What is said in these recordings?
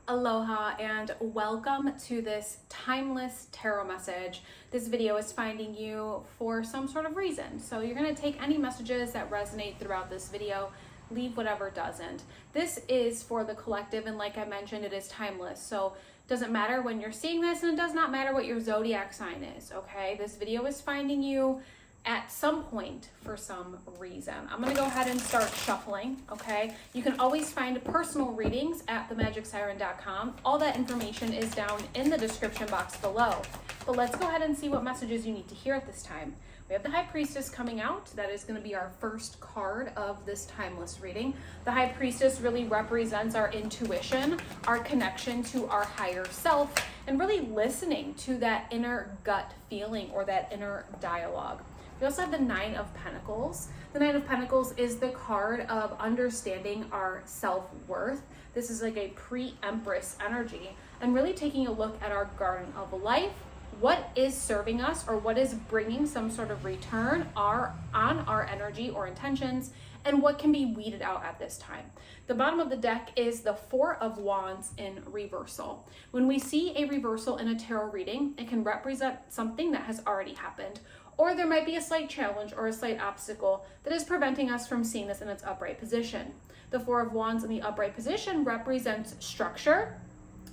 Aloha and welcome to this timeless tarot message. This video is finding you for some sort of reason. So you're going to take any messages that resonate throughout this video, leave whatever doesn't. This is for the collective, and like I mentioned, it is timeless. So it doesn't matter when you're seeing this, and it does not matter what your zodiac sign is, okay? This video is finding you at some point for some reason. I'm gonna go ahead and start shuffling, okay? You can always find personal readings at themagicsiren.com. All that information is down in the description box below. But let's go ahead and see what messages you need to hear at this time. We have the High Priestess coming out. That is gonna be our first card of this timeless reading. The High Priestess really represents our intuition, our connection to our higher self, and really listening to that inner gut feeling or that inner dialogue. We also have the Nine of Pentacles. The Nine of Pentacles is the card of understanding our self-worth. This is like a pre-Empress energy and really taking a look at our garden of life. What is serving us or what is bringing some sort of return on our energy or intentions, and what can be weeded out at this time. The bottom of the deck is the Four of Wands in reversal. When we see a reversal in a tarot reading, it can represent something that has already happened, or there might be a slight challenge or a slight obstacle that is preventing us from seeing this in its upright position. The Four of Wands in the upright position represents structure,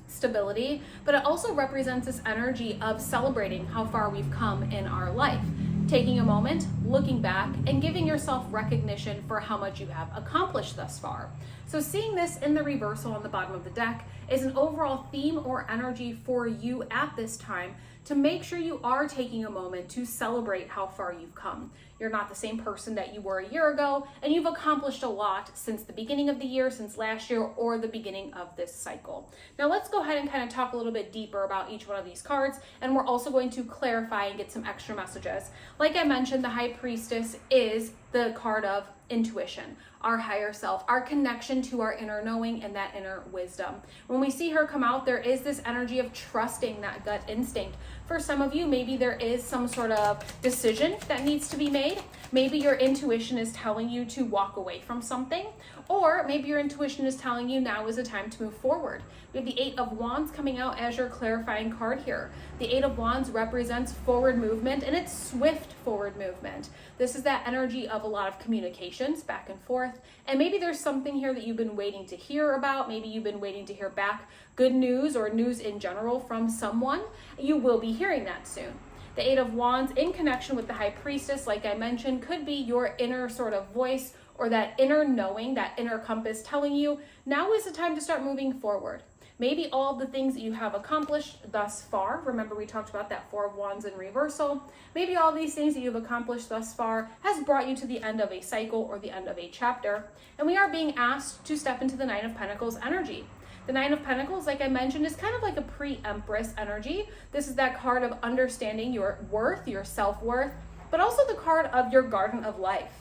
stability, but it also represents this energy of celebrating how far we've come in our life. Taking a moment, looking back, and giving yourself recognition for how much you have accomplished thus far. So seeing this in the reversal on the bottom of the deck is an overall theme or energy for you at this time to make sure you are taking a moment to celebrate how far you've come. You're not the same person that you were a year ago, and you've accomplished a lot since the beginning of the year, since last year, or the beginning of this cycle. Now let's go ahead and kind of talk a little bit deeper about each one of these cards, and we're also going to clarify and get some extra messages. Like I mentioned, the High Priestess is the card of intuition, our higher self, our connection to our inner knowing and that inner wisdom. When we see her come out, there is this energy of trusting that gut instinct. For some of you, maybe there is some sort of decision that needs to be made. Maybe your intuition is telling you to walk away from something, or maybe your intuition is telling you now is the time to move forward. We have the Eight of Wands coming out as your clarifying card here. The Eight of Wands represents forward movement, and it's swift forward movement. This is that energy of a lot of communications back and forth, and maybe there's something here that you've been waiting to hear about. Maybe you've been waiting to hear back good news or news in general from someone. You will be hearing that soon. The Eight of Wands in connection with the High Priestess, like I mentioned, could be your inner sort of voice or that inner knowing, that inner compass telling you now is the time to start moving forward. Maybe all the things that you have accomplished thus far, remember we talked about that Four of Wands in reversal, maybe all these things that you've accomplished thus far has brought you to the end of a cycle or the end of a chapter, and we are being asked to step into the Nine of Pentacles energy. The Nine of Pentacles, like I mentioned, is kind of like a pre-Empress energy. This is that card of understanding your worth, your self-worth, but also the card of your garden of life.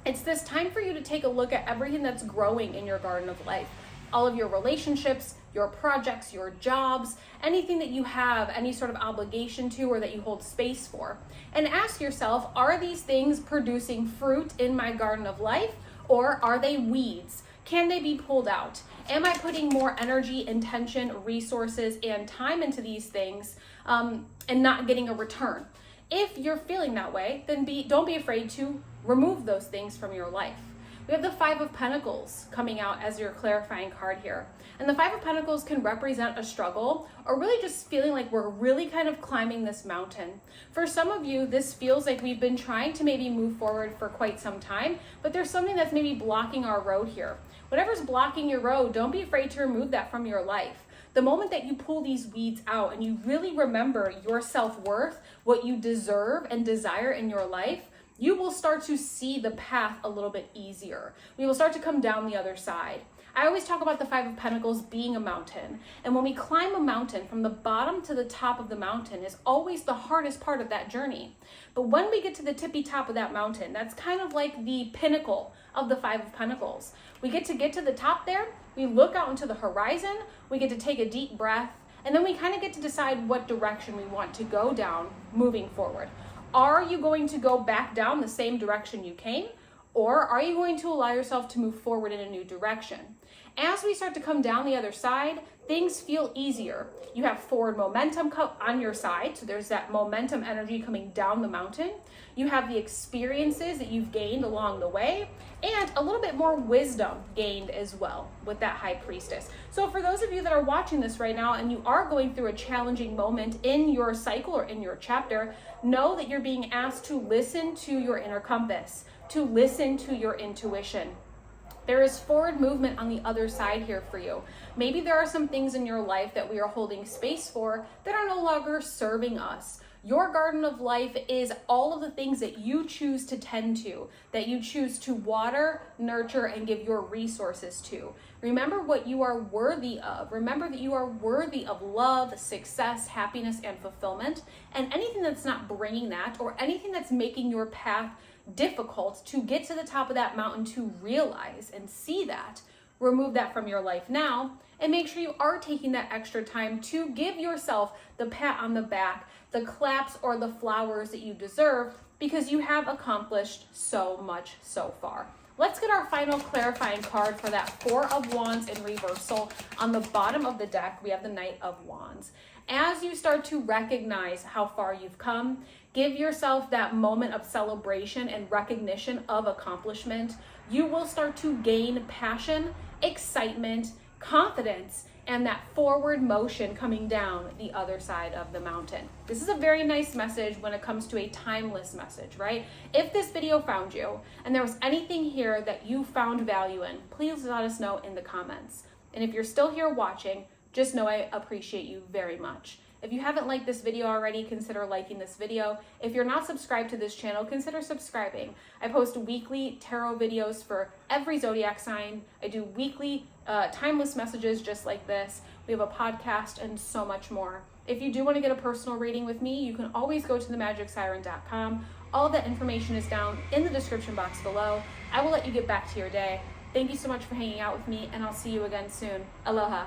It's this time for you to take a look at everything that's growing in your garden of life. All of your relationships, your projects, your jobs, anything that you have any sort of obligation to or that you hold space for. And ask yourself, are these things producing fruit in my garden of life, or are they weeds? Can they be pulled out? Am I putting more energy, intention, resources, and time into these things and not getting a return? If you're feeling that way, then don't be afraid to remove those things from your life. We have the Five of Pentacles coming out as your clarifying card here. And the Five of Pentacles can represent a struggle or really just feeling like we're really kind of climbing this mountain. For some of you, this feels like we've been trying to maybe move forward for quite some time, but there's something that's maybe blocking our road here. Whatever's blocking your road, don't be afraid to remove that from your life. The moment that you pull these weeds out and you really remember your self-worth, what you deserve and desire in your life, you will start to see the path a little bit easier. We will start to come down the other side. I always talk about the Five of Pentacles being a mountain. And when we climb a mountain, from the bottom to the top of the mountain is always the hardest part of that journey. But when we get to the tippy top of that mountain, that's kind of like the pinnacle of the Five of Pentacles. We get to the top there, we look out into the horizon, we get to take a deep breath, and then we kind of get to decide what direction we want to go down moving forward. Are you going to go back down the same direction you came? Or are you going to allow yourself to move forward in a new direction? As we start to come down the other side, things feel easier. You have forward momentum on your side, so there's that momentum energy coming down the mountain. You have the experiences that you've gained along the way, and a little bit more wisdom gained as well with that High Priestess. So for those of you that are watching this right now and you are going through a challenging moment in your cycle or in your chapter, know that you're being asked to listen to your inner compass, to listen to your intuition. There is forward movement on the other side here for you. Maybe there are some things in your life that we are holding space for that are no longer serving us. Your garden of life is all of the things that you choose to tend to, that you choose to water, nurture, and give your resources to. Remember what you are worthy of. Remember that you are worthy of love, success, happiness, and fulfillment. And anything that's not bringing that, or anything that's making your path difficult to get to the top of that mountain to realize and see that, remove that from your life now, and make sure you are taking that extra time to give yourself the pat on the back, the claps or the flowers that you deserve, because you have accomplished so much so far. Let's get our final clarifying card for that Four of Wands in reversal. On the bottom of the deck, we have the Knight of Wands. As you start to recognize how far you've come, give yourself that moment of celebration and recognition of accomplishment. You will start to gain passion, excitement, confidence, and that forward motion coming down the other side of the mountain. This is a very nice message when it comes to a timeless message, right? If this video found you and there was anything here that you found value in, please let us know in the comments. And if you're still here watching, just know I appreciate you very much. If you haven't liked this video already, consider liking this video. If you're not subscribed to this channel, consider subscribing. I post weekly tarot videos for every zodiac sign. I do weekly timeless messages just like this. We have a podcast and so much more. If you do want to get a personal reading with me, you can always go to themagicsiren.com. All of that information is down in the description box below. I will let you get back to your day. Thank you so much for hanging out with me, and I'll see you again soon. Aloha.